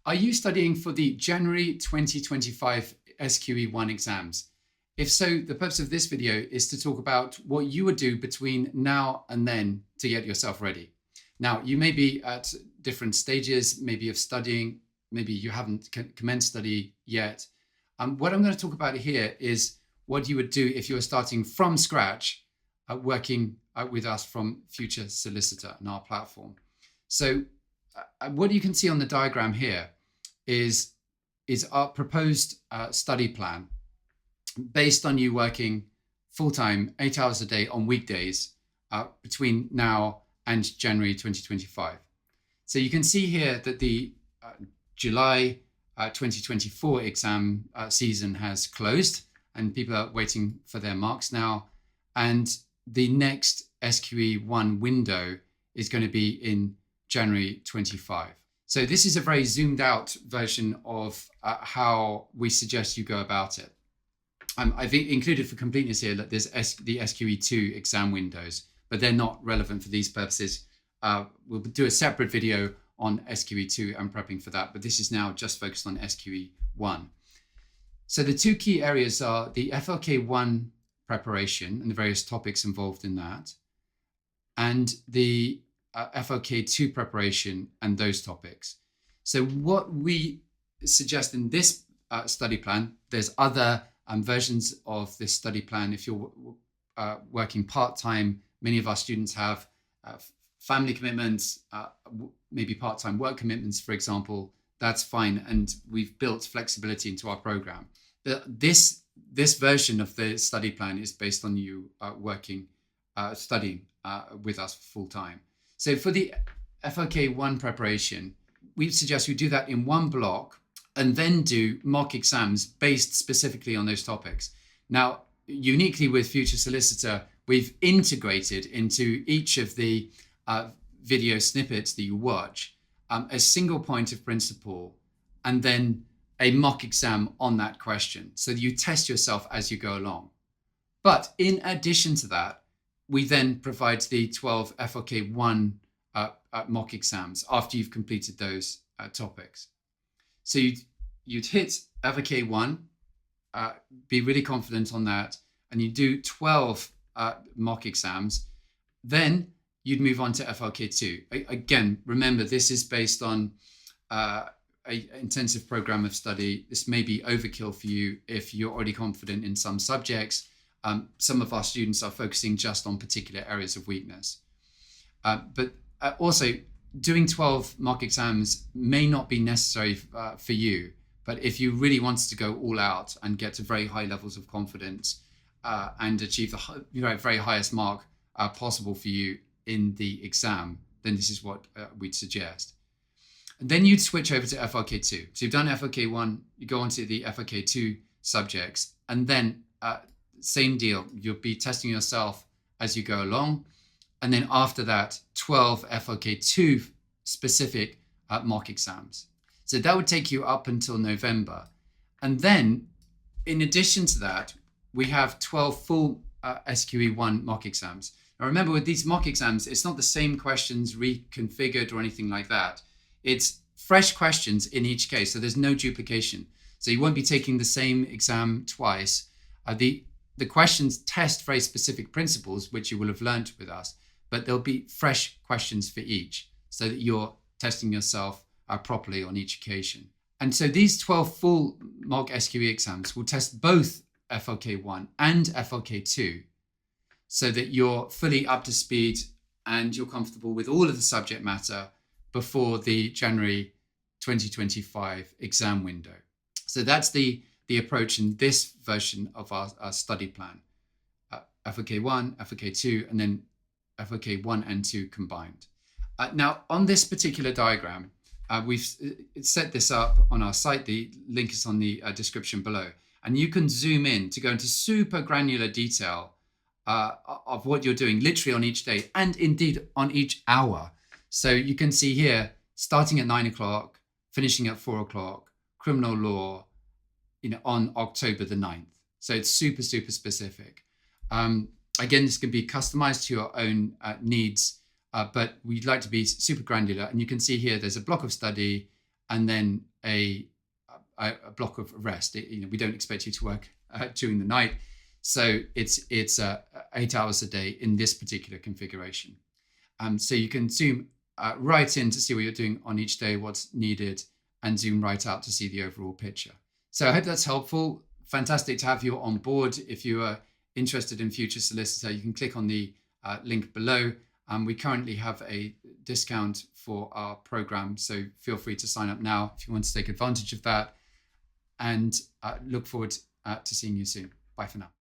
Are you studying for the January 2025 SQE1 exams? If so, the purpose of this video is to talk about what you would do between now and then to get yourself ready. Now, you may be at different stages, maybe of studying, maybe you haven't commenced study yet. What I'm going to talk about here is what you would do if you were starting from scratch, working with us from Future Solicitor and our platform. So what you can see on the diagram here is our proposed study plan based on you working full-time, 8 hours a day on weekdays between now and January 2025. So you can see here that the July 2024 exam season has closed and people are waiting for their marks now. And the next SQE1 window is going to be in January 25. So this is a very zoomed out version of how we suggest you go about it. I've included for completeness here that there's the SQE2 exam windows, but they're not relevant for these purposes. We'll do a separate video on SQE2 and prepping for that, but this is now just focused on SQE1. So the two key areas are the FLK1 preparation and the various topics involved in that, and the FLK2 preparation and those topics. So what we suggest in this study plan, there's other versions of this study plan. If you're working part-time, many of our students have family commitments, maybe part-time work commitments, for example. That's fine, and we've built flexibility into our program. This version of the study plan is based on you studying with us full-time. So for the FLK1 preparation, we suggest you do that in one block and then do mock exams based specifically on those topics. Now, uniquely with Future Solicitor, we've integrated into each of the video snippets that you watch a single point of principle and then a mock exam on that question. So you test yourself as you go along. But in addition to that, we then provide the 12 FLK1 mock exams after you've completed those topics. So you'd hit FLK1, be really confident on that, and you do 12 mock exams. Then you'd move on to FLK2. Again, remember, this is based on an intensive program of study. This may be overkill for you if you're already confident in some subjects. Some of our students are focusing just on particular areas of weakness. But also, doing 12 mock exams may not be necessary for you. But if you really wanted to go all out and get to very high levels of confidence and achieve the very highest mark possible for you in the exam, then this is what we'd suggest. And then you'd switch over to FLK2. So you've done FLK1, you go on to the FLK2 subjects, and then same deal. You'll be testing yourself as you go along. And then after that, 12 FLK2 specific mock exams. So that would take you up until November. And then in addition to that, we have 12 full SQE1 mock exams. Now remember, with these mock exams, it's not the same questions reconfigured or anything like that. It's fresh questions in each case. So there's no duplication. So you won't be taking the same exam twice. The questions test very specific principles, which you will have learned with us, but there'll be fresh questions for each so that you're testing yourself properly on each occasion. And so these 12 full mock SQE exams will test both FLK1 and FLK2 so that you're fully up to speed and you're comfortable with all of the subject matter before the January 2025 exam window. So that's the approach in this version of our study plan. FLK1, FLK2, and then FLK1 and 2 combined. Now, on this particular diagram, we've set this up on our site. The link is on the description below. And you can zoom in to go into super granular detail of what you're doing literally on each day and indeed on each hour. So you can see here, starting at 9 o'clock, finishing at 4 o'clock, criminal law, on October the 9th. So it's super, super specific. Again, this can be customized to your own needs, but we'd like to be super granular. And you can see here, there's a block of study and then a block of rest. We don't expect you to work during the night. So it's 8 hours a day in this particular configuration. So you can zoom right in to see what you're doing on each day, what's needed, and zoom right out to see the overall picture. So I hope that's helpful. Fantastic to have you on board. If you are interested in Future Solicitor, you can click on the link below. We currently have a discount for our program, so feel free to sign up now if you want to take advantage of that. And look forward to seeing you soon. Bye for now.